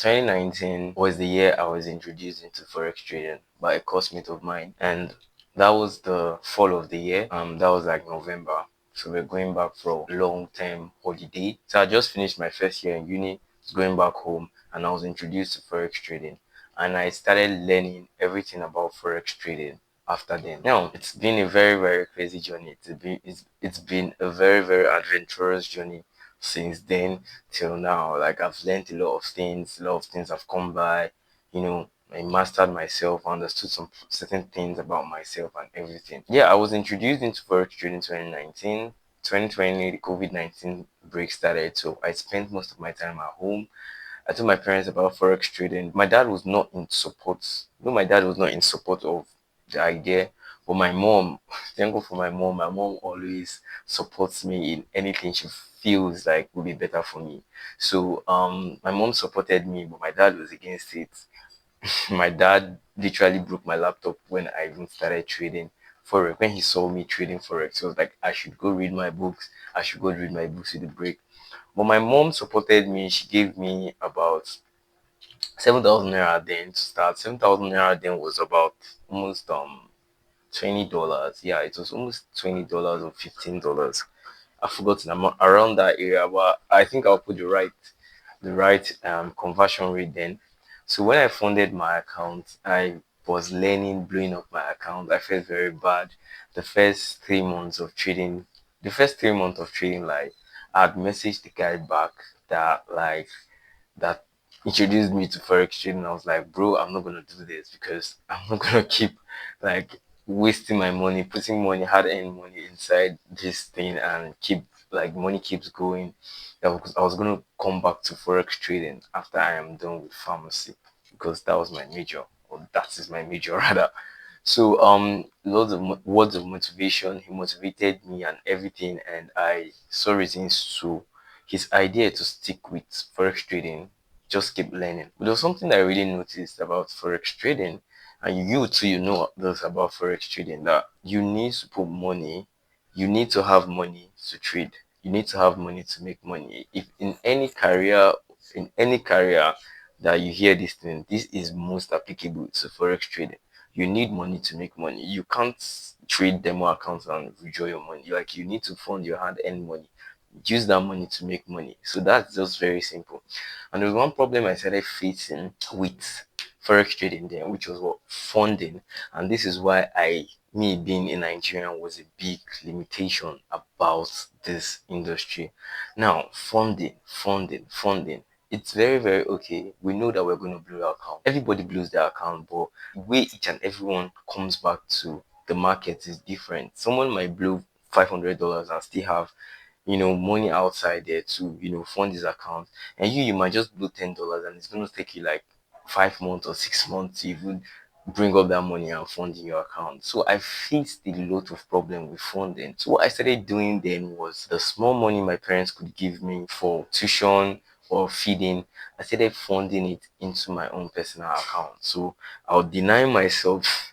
2019 was the year I was introduced into Forex trading by a coursemate of mine, and that was the fall of the year. That was like November. So we're going back for a long-term holiday. So I just finished my first year in uni, was going back home, and I was introduced to Forex trading. And I started learning everything about Forex trading after then. Now, it's been a very, very crazy journey. It's been a very, very adventurous journey since then till now. Like I've learned a lot of things have come by, you know, I mastered myself, understood some certain things about myself and everything. Yeah, I was introduced into Forex trading 2019. 2020, the COVID-19 break started, so I spent most of my time at home. I told my parents about Forex trading. My dad was not in support. No, my dad was not in support of the idea. But my mom, thank God for my mom. My mom always supports me in anything she feels like would be better for me. So my mom supported me, but my dad was against it. My dad literally broke my laptop when I even started trading Forex. When he saw me trading Forex, he was like, I should go read my books. I should go read my books with the break. But my mom supported me. She gave me about 7,000 naira then to start. 7,000 naira then was about almost $20. Yeah, it was almost $20 or $15. I've forgotten. I'm around that area, but I think I'll put the right conversion rate then. So when I funded my account, I was learning blowing up my account. I felt very bad. The first 3 months of trading, like I had messaged the guy back that introduced me to Forex trading. I was like, bro, I'm not gonna do this because I'm not gonna keep like wasting my money, putting money, hard earned money inside this thing and keep like money keeps going. I was gonna come back to Forex trading after I am done with pharmacy because that was my major, or that is my major rather. So lots of words of motivation. He motivated me and everything, and I saw reasons to his idea to stick with forex trading. Just keep learning. But there was something that I really noticed about forex trading, and you too, you know this about forex trading, that you need to put money. You need to have money to trade. You need to have money to make money. If in any career that you hear this thing, this is most applicable to forex trading. You need money to make money. You can't trade demo accounts and withdraw your money. Like you need to fund your hard-earned money. Use that money to make money. So that's just very simple. And there's one problem I started facing with forex trading then, which was what funding. And this is why me being a Nigerian was a big limitation about this industry. Now, funding. It's very, very okay. We know that we're going to blow our account. Everybody blows their account, but the way each and everyone comes back to the market is different. Someone might blow $500 and still have money outside there to fund his account, and you might just blow $10 and it's going to take you like 5 months or 6 months to even bring up that money and fund in your account. So I faced a lot of problem with funding. So what I started doing then was the small money my parents could give me for tuition or feeding, I started funding it into my own personal account. So I'll deny myself,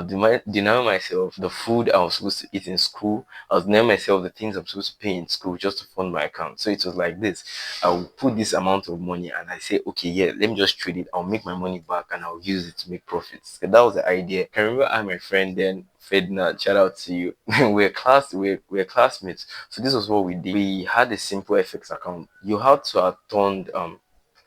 deny myself the food I was supposed to eat in school. I was denying myself the things I'm supposed to pay in school just to fund my account. So it was like this. I'll put this amount of money and I say, okay, yeah, let me just trade it. I'll make my money back and I'll use it to make profits. So that was the idea. I can remember I and my friend then, Ferdinand, shout out to you. we're classmates. So this was what we did. We had a simple FX account. You had to have turned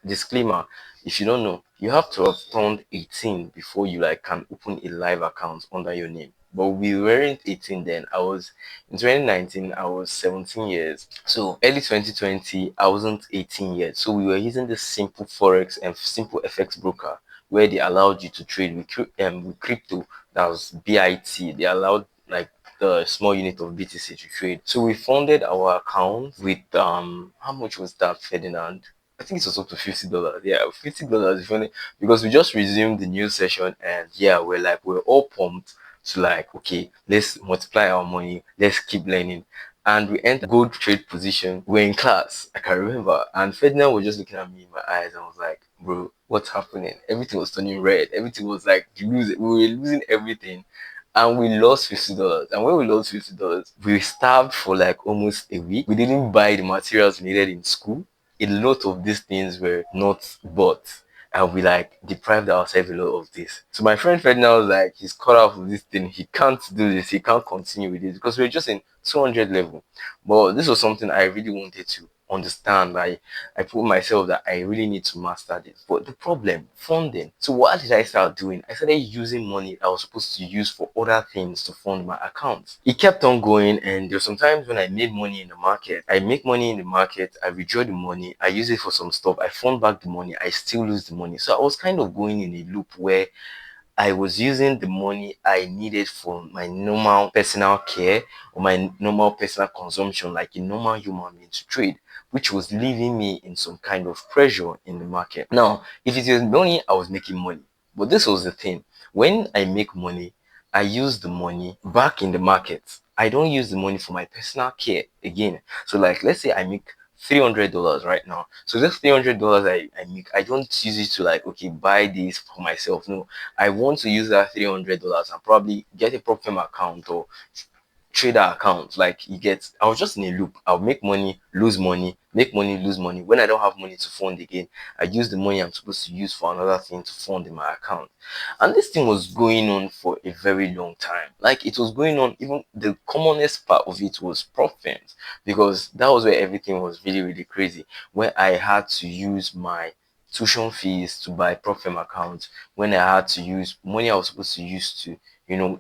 disclaimer, if you don't know, you have to have turned 18 before you like can open a live account under your name. But we weren't 18 then. I was in 2019, I was 17 years. So early 2020, I wasn't 18 yet. So we were using this simple Forex and simple FX broker where they allowed you to trade with crypto. That was BIT. They allowed like the small unit of BTC to trade. So we funded our account with how much was that, Ferdinand? I think it was up to $50. Yeah, $50 if only, because we just resumed the new session and yeah, we're all pumped to like, okay, let's multiply our money, let's keep learning. And we entered gold trade position. We're in class, I can remember. And Ferdinand was just looking at me in my eyes and was like, bro, what's happening? Everything was turning red. Everything was like losing. We were losing everything. And we lost $50. And when we lost $50, we starved for like almost a week. We didn't buy the materials we needed in school. a lot of these things were not bought, and we like deprived ourselves a lot of this. So my friend Ferdinand was like, he's cut off of this thing. He can't do this. He can't continue with this because we're just in 200 level. But this was something I really wanted to understand. I put myself that I really need to master this. But the problem, funding. So what did I start doing? I started using money I was supposed to use for other things to fund my account. It kept on going, and there's sometimes when I made money in the market. I make money in the market, I withdraw the money, I use it for some stuff, I fund back the money, I still lose the money. So I was kind of going in a loop where I was using the money I needed for my normal personal care or my normal personal consumption, like a normal human being to trade, which was leaving me in some kind of pressure in the market. Now, if it was money, I was making money. But this was the thing. When I make money, I use the money back in the market. I don't use the money for my personal care again. So, like, let's say I make $300 right now. So this $300 I make, I don't use it to like, okay, buy this for myself. No, I want to use that $300 and probably get a profit account or trader account. Like you get, I was just in a loop. I'll make money, lose money, make money, lose money. When I don't have money to fund again, I use the money I'm supposed to use for another thing to fund in my account. And this thing was going on for a very long time. Like it was going on, even the commonest part of it was profit, because that was where everything was really, really crazy. Where I had to use my tuition fees to buy profit accounts, when I had to use money I was supposed to use to,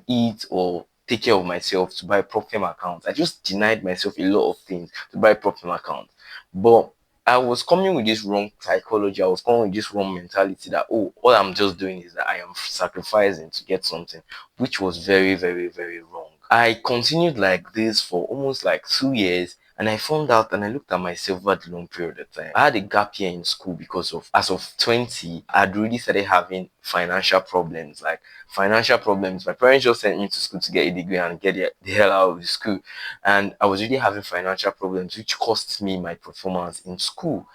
eat or take care of myself to buy profit accounts. I just denied myself a lot of things to buy profit accounts. But I was coming with this wrong psychology. I was coming with this wrong mentality that, oh, all I'm just doing is that I am sacrificing to get something, which was very, very, very wrong. I continued like this for almost like 2 years, and I found out and I looked at myself over the long period of time. I had a gap year in school because of, as of 20, I'd really started having financial problems. Like financial problems. My parents just sent me to school to get a degree and get the hell out of the school. And I was really having financial problems, which cost me my performance in school.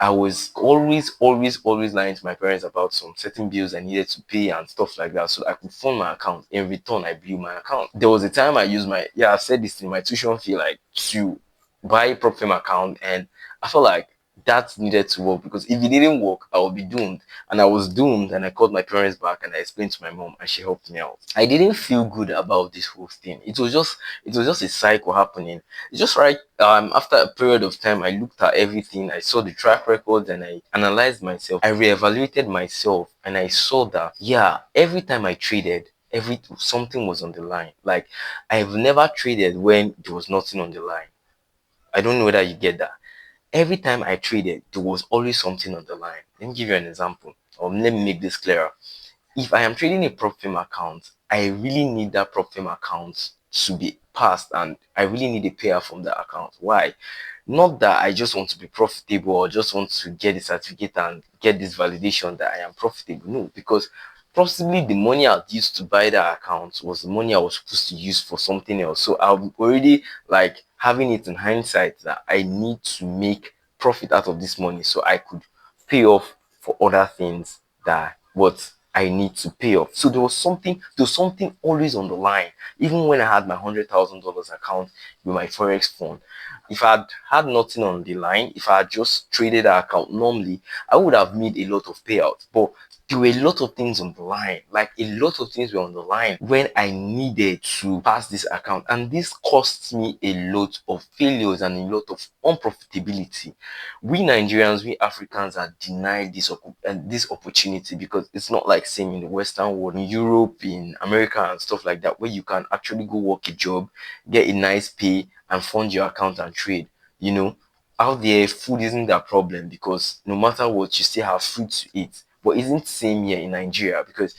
I was always, always, always lying to my parents about some certain bills I needed to pay and stuff like that, so I could fund my account. In return, I blew my account. There was a time I used my, yeah, I've said this in my tuition fee, like to buy a prop firm account, and I felt like that needed to work because if it didn't work, I would be doomed. And I was doomed, and I called my parents back and I explained to my mom, and she helped me out. I didn't feel good about this whole thing. It was just a cycle happening. It's just right. After a period of time, I looked at everything. I saw the track records and I analyzed myself. I reevaluated myself and I saw that, yeah, every time I traded, something was on the line. Like I've never traded when there was nothing on the line. I don't know whether you get that. Every time I traded, there was always something on the line. Let me give you an example, or let me make this clearer. If I am trading a prop firm account, I really need that prop firm account to be passed, and I really need a payout from that account. Why? Not that I just want to be profitable or just want to get the certificate and get this validation that I am profitable. No, because possibly the money I used to buy that account was the money I was supposed to use for something else. So I'm already like having it in hindsight that I need to make profit out of this money so I could pay off for other things that what I need to pay off. So there was something always on the line. Even when I had my $100,000 account with my Forex fund, if I had nothing on the line, if I had just traded that account normally, I would have made a lot of payouts. But there were a lot of things on the line. Like a lot of things were on the line when I needed to pass this account. And this cost me a lot of failures and a lot of unprofitability. We Nigerians, we Africans are denied this opportunity because it's not like same in the Western world, in Europe, in America, and stuff like that, where you can actually go work a job, get a nice pay, and fund your account and trade. You know, out there, food isn't that problem because no matter what, you still have food to eat. But isn't same here in Nigeria because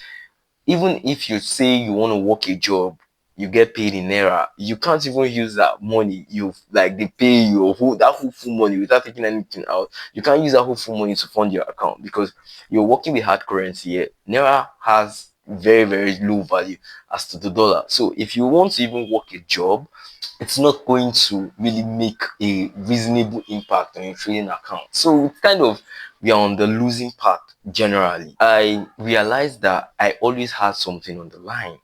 even if you say you want to work a job, you get paid in naira, you can't even use that money. You like they pay you that whole full money without taking anything out. You can't use that whole full money to fund your account because you're working with hard currency here. Naira has very, very low value as to the dollar. So if you want to even work a job, it's not going to really make a reasonable impact on your trading account. So it's kind of, we are on the losing path generally. I realized that I always had something on the line.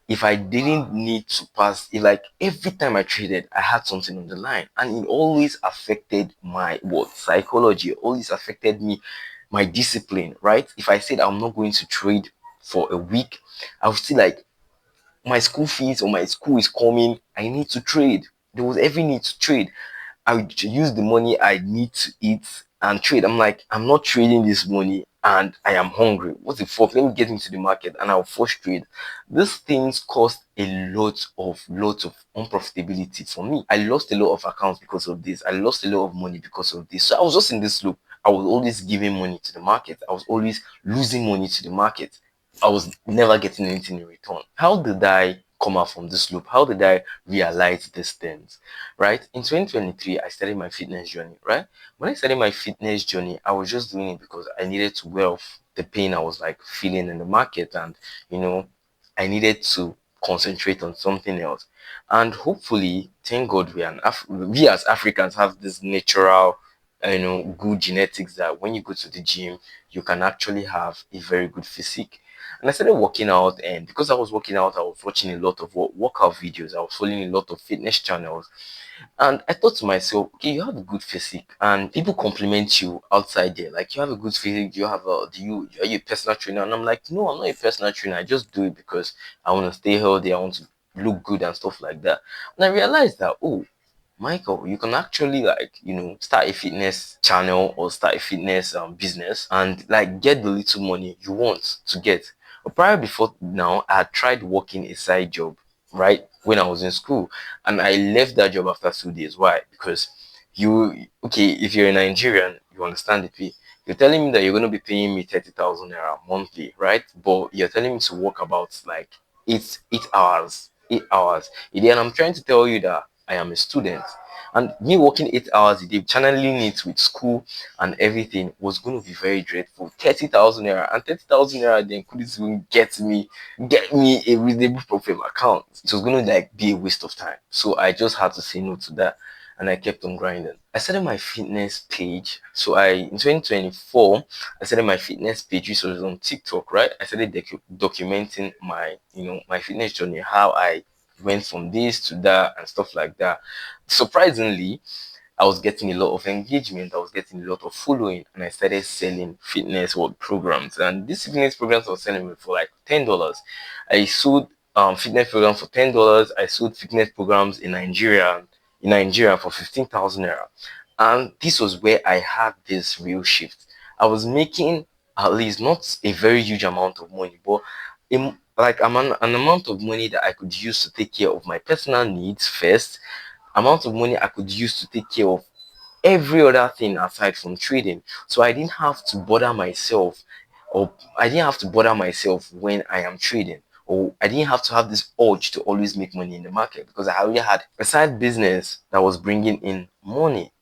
if I didn't need to pass, if like every time I traded, I had something on the line, and it always affected my what psychology, it always affected me, my discipline, right? If I said I'm not going to trade for a week, I would still like my school fees or my school is coming, I need to trade. There was every need to trade. I would use the money I need to eat and trade. I'm like, I'm not trading this money and I am hungry. What the fuck? Let me get into the market and I'll force trade. These things cost a lot of unprofitability for me. I lost a lot of accounts because of this. I lost a lot of money because of this. So I was just in this loop. I was always giving money to the market. I was always losing money to the market. I was never getting anything in return. How did I come out from this loop? How did I realize these things? Right? In 2023, I started my fitness journey, right? When I started my fitness journey, I was just doing it because I needed to wear off the pain I was like feeling in the market, and you know, I needed to concentrate on something else. And hopefully, thank God, we as Africans have this natural, good genetics that when you go to the gym, you can actually have a very good physique. And I started working out, and because I was working out, I was watching a lot of workout videos. I was following a lot of fitness channels, and I thought to myself, okay, you have a good physique, and people compliment you outside there. Like, you have a good physique. Are you a personal trainer? And I'm like, no, I'm not a personal trainer. I just do it because I want to stay healthy. I want to look good and stuff like that. And I realized that, oh, Michael, you can actually start a fitness channel or start a fitness business and like get the little money you want to get. But prior before now, I had tried working a side job, right, when I was in school, and I left that job after 2 days. Why? Because if you're a Nigerian, you understand the pay. You're telling me that you're going to be paying me 30,000 naira monthly, right? But you're telling me to work about like 8 hours, 8 hours a day, and I'm trying to tell you that I am a student. And me working 8 hours a day, channeling it with school and everything was going to be very dreadful. 30,000 naira, and 30,000 naira then couldn't even get me a reasonable profit account. It was going to like be a waste of time. So I just had to say no to that, and I kept on grinding. I started my fitness page. So in 2024, I started my fitness page, which was on TikTok, right? I started documenting my fitness journey, how I went from this to that and stuff like that. Surprisingly, I was getting a lot of engagement, I was getting a lot of following, and I started selling fitness work programs. And these fitness programs I was selling me for like $10. I sold fitness programs for $10. I sold fitness programs in Nigeria for 15,000 naira. And this was where I had this real shift. I was making at least not a very huge amount of money, but an amount of money that I could use to take care of my personal needs first, amount of money I could use to take care of every other thing aside from trading. So I didn't have to bother myself, or I didn't have to bother myself when I am trading, or I didn't have to have this urge to always make money in the market because I already had a side business that was bringing in money.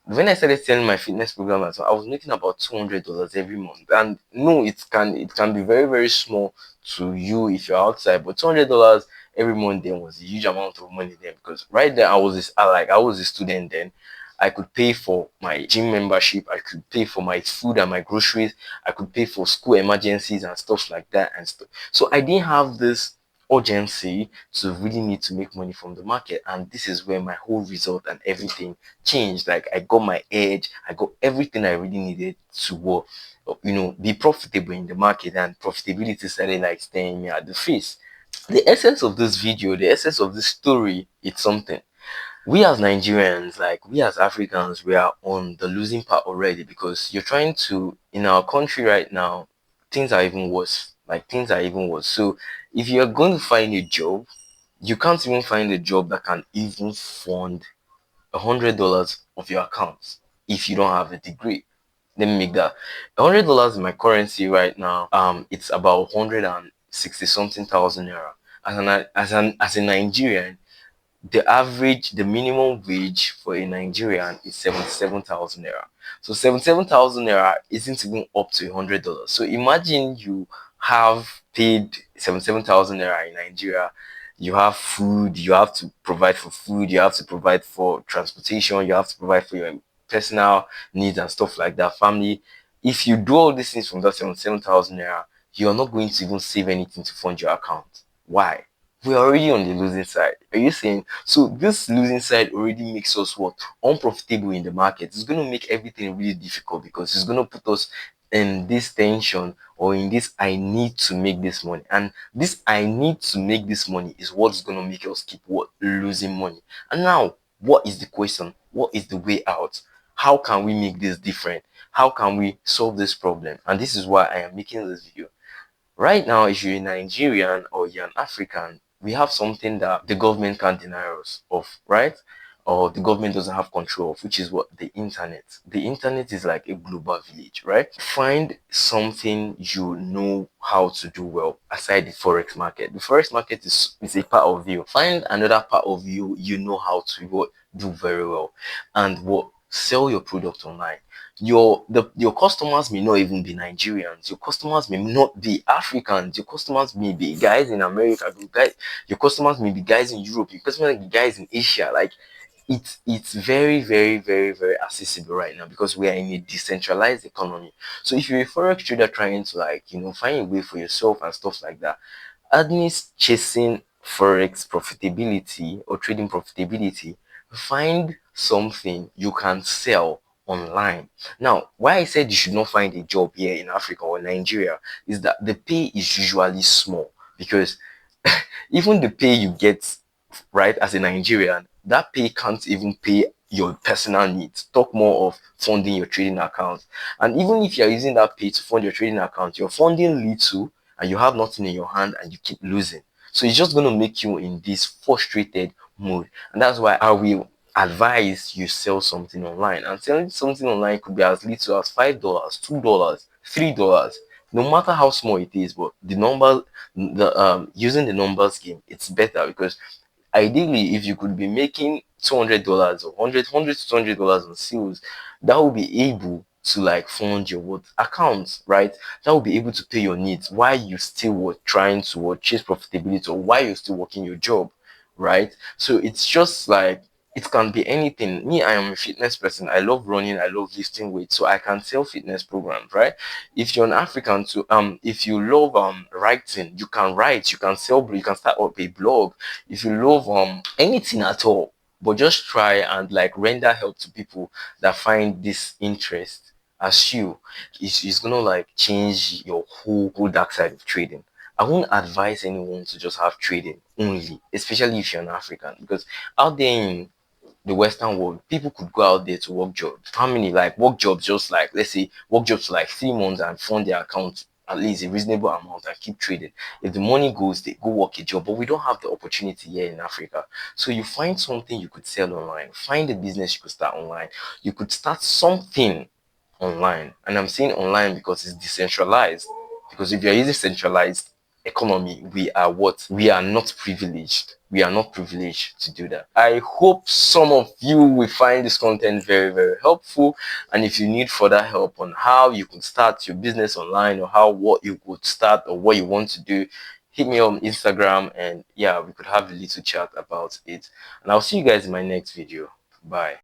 When I started selling my fitness program as well, I was making about $200 every month. And no, it can be very, very small to you if you're outside, but $200 every month then was a huge amount of money then, because right there I was a student then. I could pay for my gym membership, I could pay for my food and my groceries, I could pay for school emergencies and stuff like that and stuff. So I didn't have this urgency to really need to make money from the market. And this is where my whole result and everything changed. Like, I got my edge, I got everything I really needed to work, be profitable in the market, and profitability started like staring me at the face. The essence of this video, the essence of this story, it's something. We as Nigerians, like we as Africans, we are on the losing part already, because you're trying to, in our country right now, things are even worse. Like, things are even worse. So if you're going to find a job, you can't even find a job that can even fund $100 of your account if you don't have a degree. Let me make that $100 in my currency right now. It's about 160 something thousand naira. As a Nigerian, the minimum wage for a Nigerian is 77,000 naira. So 77,000 naira isn't even up to $100. So imagine you have paid 77,000 naira in Nigeria. You have food, you have to provide for food, you have to provide for transportation, you have to provide for your personal needs and stuff like that, family. If you do all these things from that 77,000 naira, you're not going to even save anything to fund your account. Why? we're already on the losing side. Are you saying? So this losing side already makes us what? Unprofitable in the market. It's going to make everything really difficult because it's going to put us in this tension or in this I need to make this money. And this I need to make this money is what's going to make us keep what? Losing money. And now, what is the question? What is the way out? How can we make this different? How can we solve this problem? And this is why I am making this video. Right now, if you're a Nigerian or you're an African, we have something that the government can't deny us of, right? Or the government doesn't have control of, which is what? The internet. The internet is like a global village, right? Find something you know how to do well aside the Forex market. The Forex market is a part of you. Find another part of you you know how to what, do very well and what sell your product online. Your customers may not even be Nigerians. Your customers may not be Africans. Your customers may be guys in America. Your customers may be guys in Europe. Your customers may be guys in Asia. Like it's very, very, very, very accessible right now because we are in a decentralized economy. So if you're a forex trader trying to find a way for yourself and stuff like that, Agnes chasing forex profitability or trading profitability, find something you can sell online. Now, why I said you should not find a job here in Africa or Nigeria is that the pay is usually small because even the pay you get right as a Nigerian, that pay can't even pay your personal needs. Talk more of funding your trading account. And even if you're using that pay to fund your trading account, you're funding little and you have nothing in your hand and you keep losing. So it's just going to make you in this frustrated mood. And that's why I will advise you sell something online. And selling something online could be as little as $5, $2, $3. No matter how small it is, but the using the numbers game, it's better because ideally, if you could be making $200 or 100 to $200 on sales, that will be able to like fund your what accounts, right? That will be able to pay your needs while you still were trying to chase profitability or while you're still working your job, right? So it's just like it can be anything. Me, I am a fitness person. I love running. I love lifting weights. So I can sell fitness programs, right? If you're an African too, if you love writing, you can write. You can sell. You can start up a blog. If you love anything at all, but just try and like render help to people that find this interest as you, it's gonna like change your whole dark side of trading. I won't advise anyone to just have trading only, especially if you're an African, because out there in the Western world, people could go out there to work jobs. How many like work jobs? Just like let's say work jobs for like 3 months and fund their account at least a reasonable amount and keep trading. If the money goes, they go work a job. But we don't have the opportunity here in Africa. So you find something you could sell online. Find a business you could start online. You could start something online. And I'm saying online because it's decentralized. Because if you're using centralized economy, we are what? We are not privileged. We are not privileged to do that. I hope some of you will find this content very, very helpful. And if you need further help on how you could start your business online or how what you could start or what you want to do, hit me on Instagram and yeah, we could have a little chat about it. And I'll see you guys in my next video. Bye.